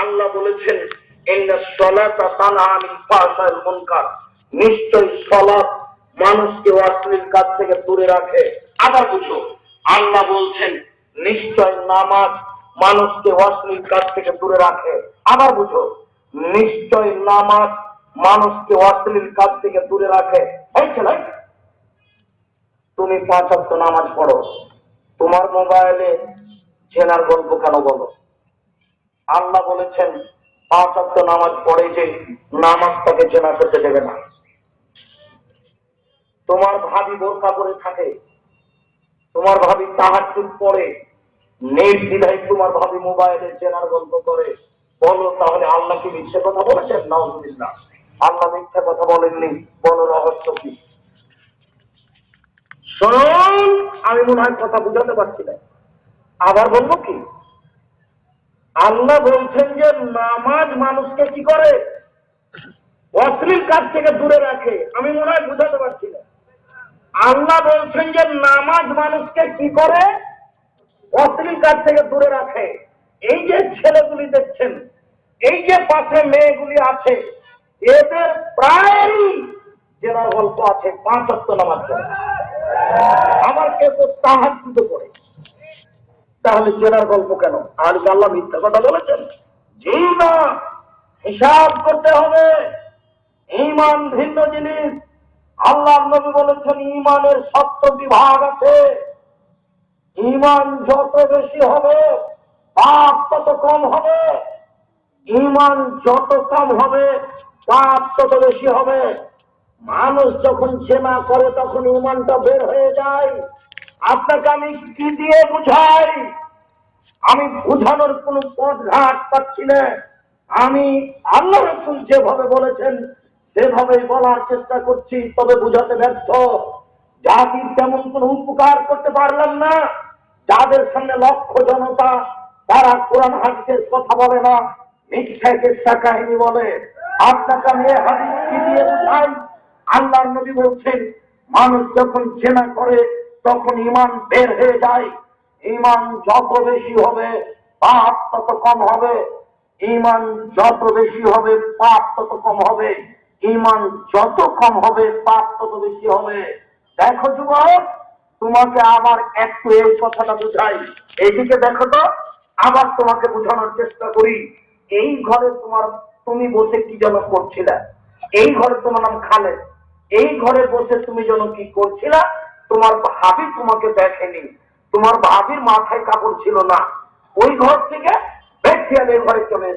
আল্লাহ বলেছেন ইন্নাস সালাতা তানহা আনিল ফাহশাইল মুনকার, নিশ্চয়ই সালাত মানুষকে অশ্লীল কাজ থেকে দূরে রাখে। আবার বুঝো, আল্লাহ বলছেন নিশ্চয় নামাজ মানুষকে অশ্লীল কাজ থেকে দূরে রাখে। আবার বুঝো, নিশ্চয় নামাজ মানুষকে অশ্লীল কাজ থেকে দূরে রাখে। এই ছেলে, তুমি 5 ওয়াক্ত নামাজ পড়ো, তোমার মোবাইলে জেনার গল্প কেন বলো? আল্লাহ বলেছেন 5 ওয়াক্ত নামাজ পড়ে যে নামাজটাকে জেনা করতে দেবে না। তোমার ভাবি বোরকা পরে থাকে, তোমার ভাবি তাহাজ্জুদ পড়ে, নির্দ্বিধায় তোমার ভাবি মোবাইলে জেনার গল্প করে, বলো তাহলে আল্লাহ কি মিথ্যে কথা বলেছেন? নাউজুবিল্লাহ, আল্লাহ মিথ্যে কথা বলেননি। বলো রহস্য কি? শুনুন, আমি মনে হয় কথা বুঝাতে পারছি না, আবার বলবো কি? আল্লাহ বলছেন যে নামাজ মানুষকে কি করে? অশ্লীল কাজ থেকে দূরে রাখে। আমি মনে হয় বুঝাতে পারছি না। আল্লাহ বলছেন যে নামাজ মানুষকে কি করে? অশ্লীল কাজ থেকে দূরে রাখে। এই যে ছেলেগুলি দেখছেন, এই যে পাশে মেয়েগুলি আছে, এদের প্রায় জেনার গল্প আছে। 5 ওয়াক্ত নামাজ পড়ে, আবার কেউ তো তাহাজ্জুদ করে। তাহলে জেনার গল্প কেন? আর আল্লাহ মিথ্যা কথা বলেছেন? জি না, হিসাব করতে হবে। ঈমান ভিন্ন জিনিস। আল্লাহ নবী বলেছেন ঈমানের 7 বিভাগ আছে। ঈমান যত বেশি হবে পাপ তত কম হবে। ঈমান যত কম হবে পাপ তত বেশি হবে। মানুষ যখন জেনা করে তখন ঈমানটা বের হয়ে যায়। আপনাকে আমি কি দিয়ে বুঝাই? আমি বুঝানোর কোন পথ ঘাট পাচ্ছি না। আমি আল্লাহ রাসূল যেভাবে বলেছেন সেভাবেই বলার চেষ্টা করছি, তবে বুঝাতে ব্যর্থ। জাতির তেমন কোন উপকার করতে পারলাম না। যাদের সামনে লক্ষ জনতা, তারা কোরআন হাদিসের কথা বলে না, মিথ্যা কিসসা কাহিনী বলে। আপনাকে আমি হাদিস কি দিয়ে বুঝাই? আল্লাহর নবী বলছেন মানুষ যখন জেনা করে তখন ঈমান বের হয়ে যায়। ঈমান যত বেশি হবে পাপ তত কম হবে। ঈমান যত বেশি হবে পাপ তত কম হবে। ঈমান যত কম হবে পাপ তত বেশি হবে। দেখো যুবক, তোমাকে আবার একটু এই কথাটা বুঝাই। এইদিকে দেখো তো, আবার তোমাকে বোঝানোর চেষ্টা করি। এই ঘরে তুমি বসে কি যেন করছিলে? এই ঘরে তোমার নাম খালেদ। এই ঘরে বসে তুমি যেন কি করছিলা? তোমার ভাবি তোমাকে দেখেনি, তোমার ভাবির মাথায় কাপড় ছিল না, ওই ঘর থেকে বেশিয়ালের ঘরে চলে